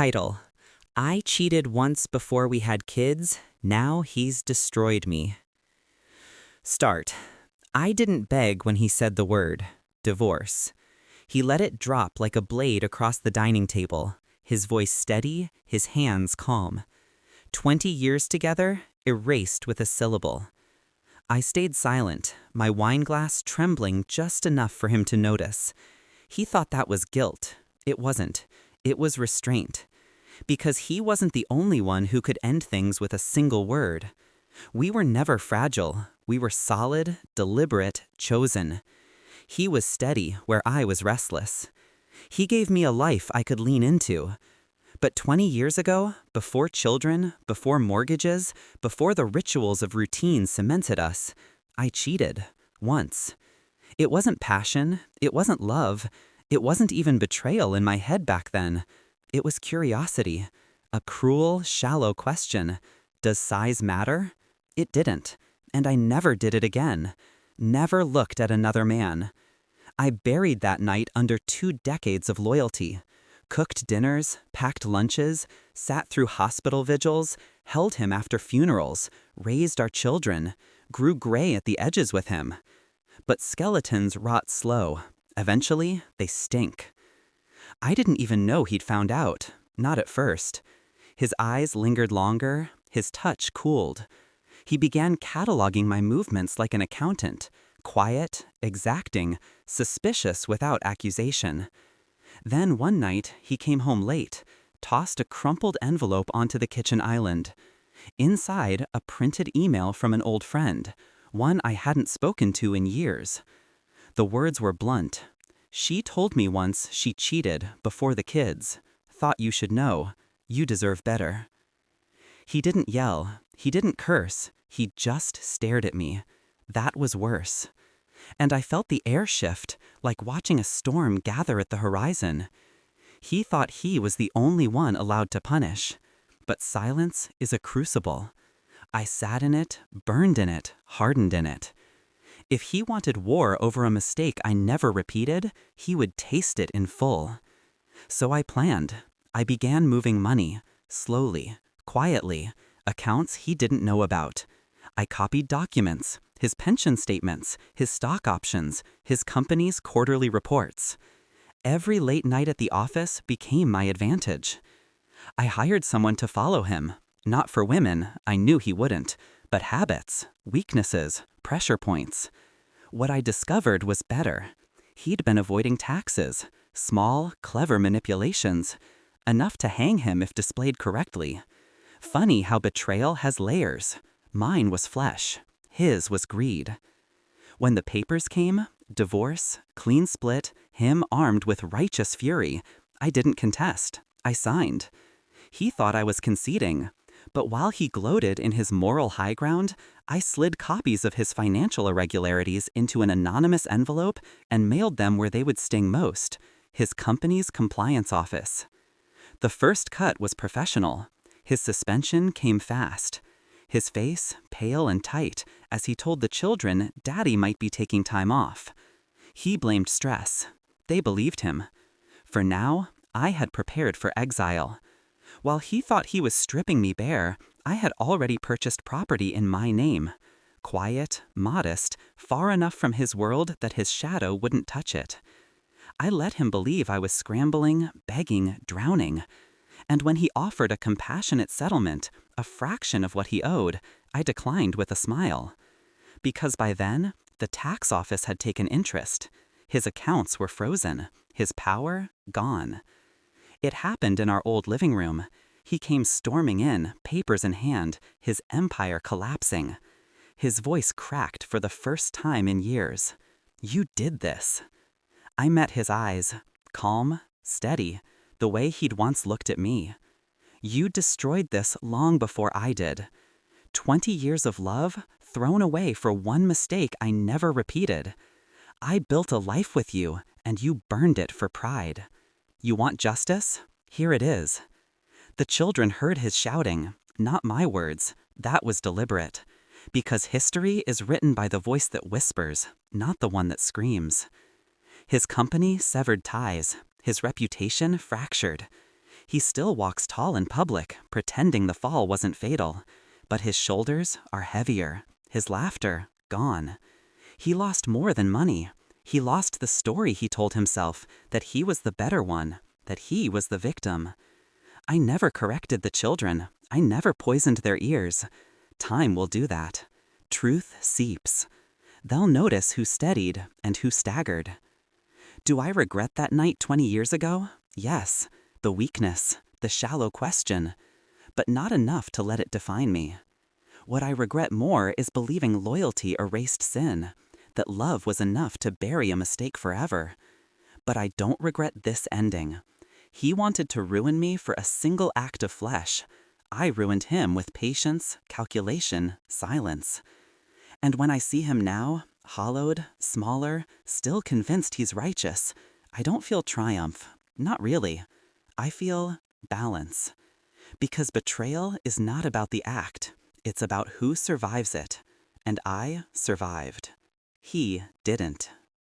Title: I cheated once before we had kids, now he's destroyed me. Start: I didn't beg when he said the word divorce. He let it drop like a blade across the dining table, his voice steady, his hands calm. 20 years together, erased with a syllable. I stayed silent, my wine glass trembling just enough for him to notice. He thought that was guilt. It wasn't. It was restraint. Because he wasn't the only one who could end things with a single word. We were never fragile. We were solid, deliberate, chosen. He was steady where I was restless. He gave me a life I could lean into. But 20 years ago, before children, before mortgages, before the rituals of routine cemented us, I cheated. Once. It wasn't passion. It wasn't love. It wasn't even betrayal in my head back then. It was curiosity. A cruel, shallow question. Does size matter? It didn't. And I never did it again. Never looked at another man. I buried that night under 2 decades of loyalty. Cooked dinners, packed lunches, sat through hospital vigils, held him after funerals, raised our children, grew gray at the edges with him. But skeletons rot slow. Eventually, they stink. I didn't even know he'd found out. Not at first. His eyes lingered longer, his touch cooled. He began cataloging my movements like an accountant, quiet, exacting, suspicious without accusation. Then one night, he came home late, tossed a crumpled envelope onto the kitchen island. Inside, a printed email from an old friend, one I hadn't spoken to in years. The words were blunt. She told me once she cheated before the kids. Thought you should know. You deserve better. He didn't yell. He didn't curse. He just stared at me. That was worse. And I felt the air shift, like watching a storm gather at the horizon. He thought he was the only one allowed to punish. But silence is a crucible. I sat in it, burned in it, hardened in it. If he wanted war over a mistake I never repeated, he would taste it in full. So I planned. I began moving money, slowly, quietly, accounts he didn't know about. I copied documents, his pension statements, his stock options, his company's quarterly reports. Every late night at the office became my advantage. I hired someone to follow him. Not for women, I knew he wouldn't, but habits, weaknesses, pressure points. What I discovered was better. He'd been avoiding taxes, small, clever manipulations, enough to hang him if displayed correctly. Funny how betrayal has layers. Mine was flesh. His was greed. When the papers came, divorce, clean split, him armed with righteous fury, I didn't contest. I signed. He thought I was conceding. But while he gloated in his moral high ground, I slid copies of his financial irregularities into an anonymous envelope and mailed them where they would sting most, his company's compliance office. The first cut was professional. His suspension came fast. His face pale and tight as he told the children Daddy might be taking time off. He blamed stress. They believed him. For now, I had prepared for exile. While he thought he was stripping me bare, I had already purchased property in my name. Quiet, modest, far enough from his world that his shadow wouldn't touch it. I let him believe I was scrambling, begging, drowning. And when he offered a compassionate settlement, a fraction of what he owed, I declined with a smile. Because by then, the tax office had taken interest. His accounts were frozen, his power gone. It happened in our old living room. He came storming in, papers in hand, his empire collapsing. His voice cracked for the first time in years. You did this. I met his eyes, calm, steady, the way he'd once looked at me. You destroyed this long before I did. 20 years of love thrown away for one mistake I never repeated. I built a life with you, and you burned it for pride. You want justice? Here it is. The children heard his shouting, not my words. That was deliberate. Because history is written by the voice that whispers, not the one that screams. His company severed ties. His reputation fractured. He still walks tall in public, pretending the fall wasn't fatal. But his shoulders are heavier, his laughter gone. He lost more than money. He lost the story he told himself, that he was the better one, that he was the victim. I never corrected the children. I never poisoned their ears. Time will do that. Truth seeps. They'll notice who steadied and who staggered. Do I regret that night 20 years ago? Yes. The weakness, the shallow question. But not enough to let it define me. What I regret more is believing loyalty erased sin, that love was enough to bury a mistake forever. But I don't regret this ending. He wanted to ruin me for a single act of flesh. I ruined him with patience, calculation, silence. And when I see him now, hollowed, smaller, still convinced he's righteous, I don't feel triumph. Not really. I feel balance. Because betrayal is not about the act. It's about who survives it. And I survived. He didn't.